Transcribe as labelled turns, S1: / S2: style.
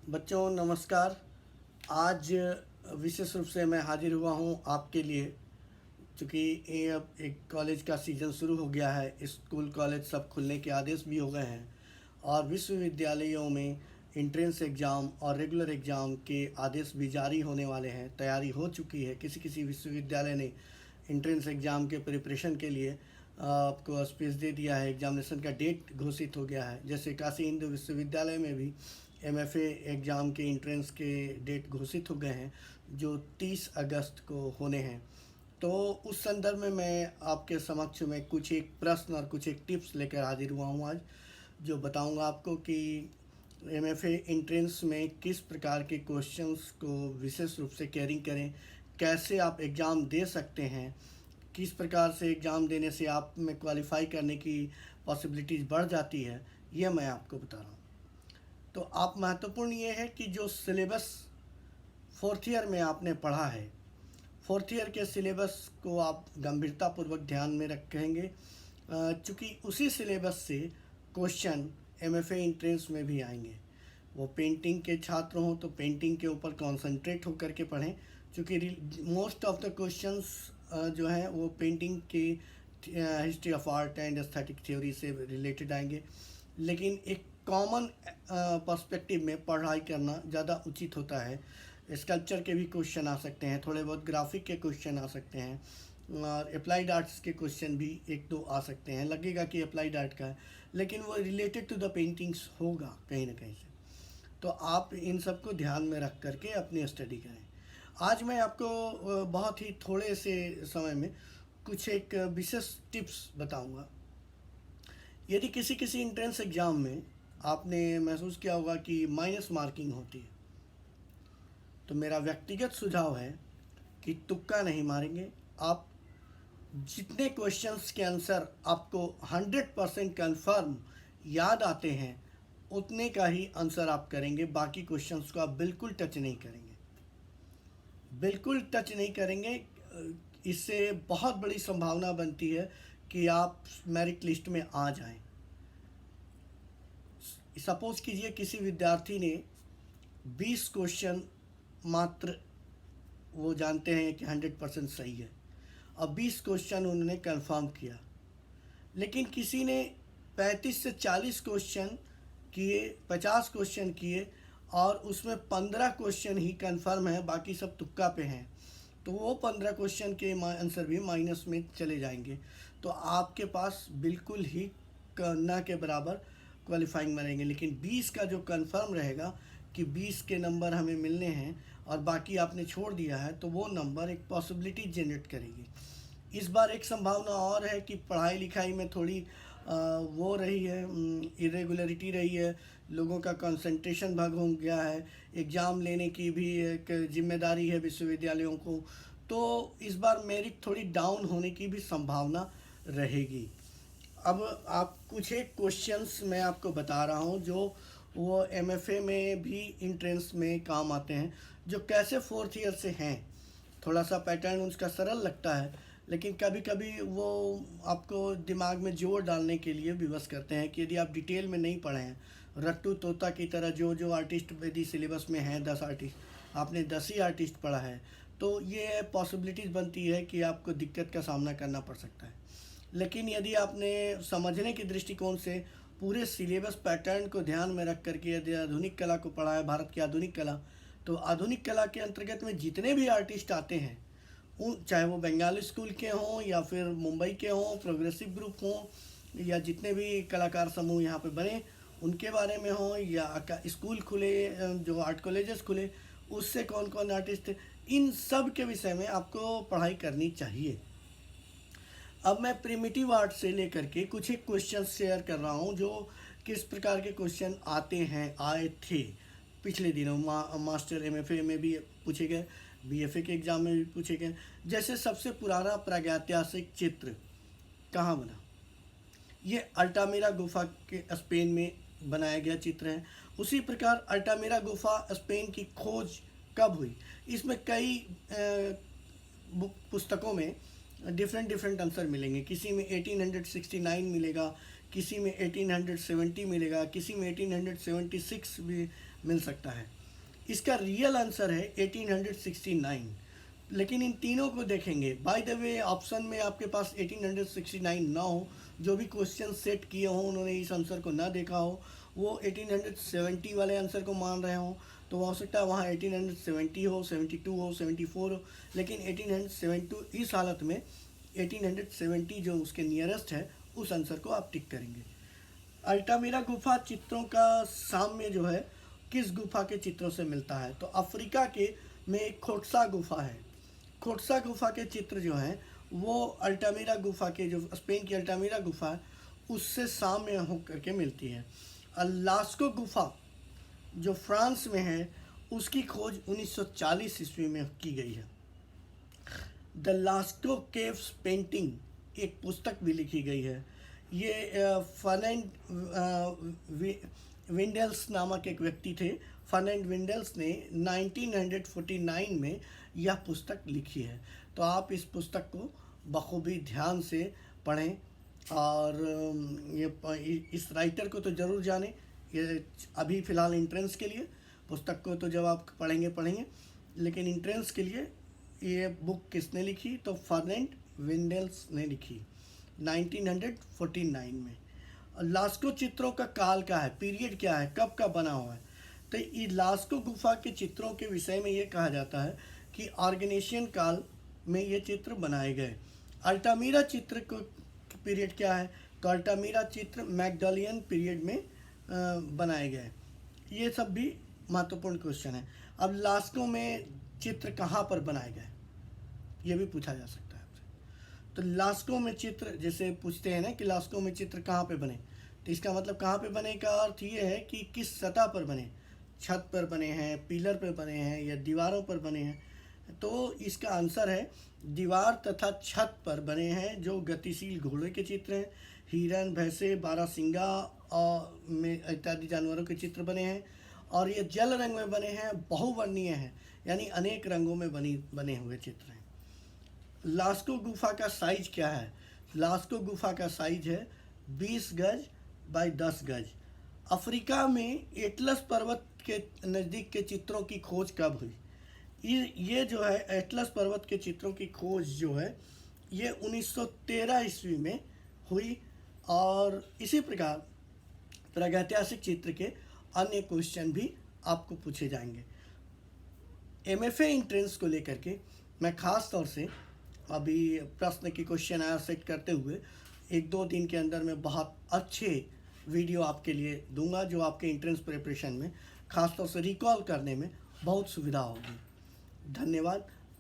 S1: बच्चों नमस्कार। आज विशेष रूप से मैं हाजिर हुआ हूँ आपके लिए, क्योंकि ये अब एक कॉलेज का सीज़न शुरू हो गया है। स्कूल कॉलेज सब खुलने के आदेश भी हो गए हैं और विश्वविद्यालयों में एंट्रेंस एग्ज़ाम और रेगुलर एग्ज़ाम के आदेश भी जारी होने वाले हैं। तैयारी हो चुकी है। किसी किसी विश्वविद्यालय ने एंट्रेंस एग्ज़ाम के प्रिपरेशन के लिए आपको स्पेस दे दिया है। एग्जामिनेशन का डेट घोषित हो गया है। जैसे काशी हिंदू विश्वविद्यालय में भी एमएफए एग्ज़ाम के एंट्रेंस के डेट घोषित हो गए हैं, जो 30 अगस्त को होने हैं। तो उस संदर्भ में मैं आपके समक्ष में कुछ एक प्रश्न और कुछ एक टिप्स लेकर हाजिर हुआ हूँ आज, जो बताऊँगा आपको कि एमएफए एंट्रेंस में किस प्रकार के क्वेश्चंस को विशेष रूप से कैरी करें, कैसे आप एग्ज़ाम दे सकते हैं, किस प्रकार से एग्ज़ाम देने से आप में क्वालिफाई करने की पॉसिबिलिटीज़ बढ़ जाती है, यह मैं आपको बता रहा हूँ। तो आप महत्वपूर्ण ये है कि जो सिलेबस फोर्थ ईयर में आपने पढ़ा है, फोर्थ ईयर के सिलेबस को आप गंभीरतापूर्वक ध्यान में रखेंगे, चूँकि उसी सिलेबस से क्वेश्चन एमएफए एंट्रेंस में भी आएंगे। वो पेंटिंग के छात्र हों तो पेंटिंग के ऊपर कॉन्सेंट्रेट होकर के पढ़ें, क्योंकि मोस्ट ऑफ द क्वेश्चंस जो हैं वो पेंटिंग के history of art and aesthetic theory से रिलेटेड आएंगे। लेकिन एक कॉमन पर्सपेक्टिव में पढ़ाई करना ज़्यादा उचित होता है। स्कल्पचर के भी क्वेश्चन आ सकते हैं, थोड़े बहुत ग्राफिक के क्वेश्चन आ सकते हैं और अप्लाइड आर्ट्स के क्वेश्चन भी एक दो आ सकते हैं। लगेगा कि अप्लाइड आर्ट का है, लेकिन वो रिलेटेड टू द पेंटिंग्स होगा कहीं ना कहीं से। तो आप इन सब को ध्यान में रख करके अपनी स्टडी करें। आज मैं आपको बहुत ही थोड़े से समय में कुछ एक विशेष टिप्स बताऊंगा। यदि किसी किसी एंट्रेंस एग्ज़ाम में आपने महसूस किया होगा कि माइनस मार्किंग होती है, तो मेरा व्यक्तिगत सुझाव है कि तुक्का नहीं मारेंगे। आप जितने क्वेश्चंस के आंसर आपको 100% कन्फर्म याद आते हैं, उतने का ही आंसर आप करेंगे। बाकी क्वेश्चंस को आप बिल्कुल टच नहीं करेंगे, बिल्कुल टच नहीं करेंगे। इससे बहुत बड़ी संभावना बनती है कि आप मेरिट लिस्ट में आ जाएं। सपोज कीजिए किसी विद्यार्थी ने 20 क्वेश्चन मात्र वो जानते हैं कि 100% सही है, अब 20 क्वेश्चन उन्होंने कंफर्म किया, लेकिन किसी ने 35 से 40 क्वेश्चन किए, 50 क्वेश्चन किए और उसमें 15 क्वेश्चन ही कंफर्म है, बाकी सब तुक्का पे हैं, तो वो 15 क्वेश्चन के आंसर भी माइनस में चले जाएंगे। तो आपके पास बिल्कुल ही ना के बराबर क्वालिफाइंग बनेंगे। लेकिन 20 का जो कंफर्म रहेगा कि 20 के नंबर हमें मिलने हैं और बाकी आपने छोड़ दिया है, तो वो नंबर एक पॉसिबिलिटी जनरेट करेगी। इस बार एक संभावना और है कि पढ़ाई लिखाई में थोड़ी वो रही है, इरेगुलरिटी रही है, लोगों का कंसंट्रेशन भंग हो गया है, एग्ज़ाम लेने की भी एक जिम्मेदारी है विश्वविद्यालयों को, तो इस बार मेरिट थोड़ी डाउन होने की भी संभावना रहेगी। अब आप कुछ एक क्वेश्चंस मैं आपको बता रहा हूँ जो वो एमएफए में भी एंट्रेंस में काम आते हैं, जो कैसे फोर्थ ईयर से हैं। थोड़ा सा पैटर्न उसका सरल लगता है, लेकिन कभी कभी वो आपको दिमाग में जोर डालने के लिए विवश करते हैं कि यदि आप डिटेल में नहीं पढ़े हैं, रट्टू तोता की तरह जो आर्टिस्ट यदि सिलेबस में हैं 10 आर्टिस्ट, आपने 10 ही आर्टिस्ट पढ़ा है, तो ये पॉसिबिलिटीज़ बनती है कि आपको दिक्कत का सामना करना पड़ सकता है। लेकिन यदि आपने समझने के दृष्टिकोण से पूरे सिलेबस पैटर्न को ध्यान में रख करके यदि आधुनिक कला को पढ़ा है, भारत की आधुनिक कला, तो आधुनिक कला के अंतर्गत में जितने भी आर्टिस्ट आते हैं, चाहे वो बंगाली स्कूल के हों या फिर मुंबई के हों, प्रोग्रेसिव ग्रुप हों, या जितने भी कलाकार समूह यहाँ पे बने उनके बारे में हों, या स्कूल खुले, जो आर्ट कॉलेजेस खुले उससे कौन कौन आर्टिस्ट, इन सब के विषय में आपको पढ़ाई करनी चाहिए। अब मैं प्रिमिटिव आर्ट से लेकर के कुछ एक क्वेश्चन शेयर कर रहा हूँ, जो किस प्रकार के क्वेश्चन आते हैं, आए थे पिछले दिनों। मास्टर एमएफए में भी पूछे गए, बीएफए के एग्ज़ाम में भी पूछे गए। जैसे सबसे पुराना प्रागैतिहासिक चित्र कहाँ बना, ये अल्टामिरा गुफा के स्पेन में बनाया गया चित्र है। उसी प्रकार अल्टामिरा गुफा स्पेन की खोज कब हुई, इसमें कई पुस्तकों में डिफरेंट आंसर मिलेंगे। किसी में 1869 मिलेगा, किसी में 1870 मिलेगा, किसी में 1876 भी मिल सकता है। इसका रियल आंसर है 1869। लेकिन इन तीनों को देखेंगे, बाय द वे ऑप्शन में आपके पास 1869 ना हो, जो भी क्वेश्चन सेट किए हों उन्होंने इस आंसर को ना देखा हो, वो 1870 वाले आंसर को मान रहे हों, तो हो सकता है वहाँ 1870 हो, 72 हो, 74 हो, लेकिन 1872 इस हालत में 1870 जो उसके नियरेस्ट है उस आंसर को आप टिक करेंगे। अल्टामिरा गुफा चित्रों का साम्य जो है किस गुफा के चित्रों से मिलता है? तो अफ्रीका के में एक खोटसा गुफा है। खोटसा गुफा के चित्र जो हैं वो अल्टामिरा गुफा के, जो स्पेन की अल्टामिरा गुफा है उससे साम्य होकर के मिलती है। लास्को गुफा जो फ्रांस में है उसकी खोज 1940 ईस्वी में की गई है। द लास्को केव्स पेंटिंग एक पुस्तक भी लिखी गई है। ये फर्नैंड विंडेल्स नामक एक व्यक्ति थे। फर्नैंड विंडेल्स ने 1949 में यह पुस्तक लिखी है। तो आप इस पुस्तक को बखूबी ध्यान से पढ़ें और इस राइटर को तो ज़रूर जानें। ये अभी फ़िलहाल इंट्रेंस के लिए, पुस्तक को तो जब आप पढ़ेंगे, लेकिन इंट्रेंस के लिए ये बुक किसने लिखी? तो फर्नैंड विंडेल्स ने लिखी 1949 में। लास्को चित्रों का काल क्या है, पीरियड क्या है, कब का बना हुआ है? तो ये लास्को गुफा के चित्रों के विषय में ये कहा जाता है कि ऑर्गेनेशियन काल में ये चित्र बनाए गए। अल्टामिरा चित्र को पीरियड क्या है? तो अल्टामिरा चित्र मैग्डालियन पीरियड में बनाए गए। ये सब भी महत्वपूर्ण क्वेश्चन है। अब लास्को में चित्र कहाँ पर बनाए गए, ये भी पूछा जा सकता है आपसे। तो लास्को में चित्र, जैसे पूछते हैं ना कि लास्को में चित्र कहाँ पे बने, तो इसका मतलब कहाँ पे बने का अर्थ ये है कि किस सतह पर बने, छत पर बने हैं, पिलर पर बने हैं या दीवारों पर बने हैं। तो इसका आंसर है दीवार तथा छत पर बने हैं। जो गतिशील घोड़े के चित्र हैं, हिरन, भैंसे, बारहसिंगा और में इत्यादि जानवरों के चित्र बने हैं। और ये जल रंग में बने हैं, बहुवर्णीय हैं, यानी अनेक रंगों में बने हुए चित्र हैं। लास्को गुफा का साइज क्या है? लास्को गुफा का साइज है 20 गज बाय 10 गज। अफ्रीका में एटलस पर्वत के नज़दीक के चित्रों की खोज कब हुई? ये जो है एटलस पर्वत के चित्रों की खोज जो है ये 1913 ईस्वी में हुई। और इसी प्रकार प्रागैतिहासिक चित्र के अन्य क्वेश्चन भी आपको पूछे जाएंगे। एमएफए एंट्रेंस को लेकर के मैं ख़ास तौर से अभी प्रश्न की क्वेश्चन आंसर सेट करते हुए 1-2 दिन के अंदर में बहुत अच्छे वीडियो आपके लिए दूंगा, जो आपके एंट्रेंस प्रिपरेशन में ख़ास तौर से रिकॉल करने में बहुत सुविधा होगी। धन्यवाद।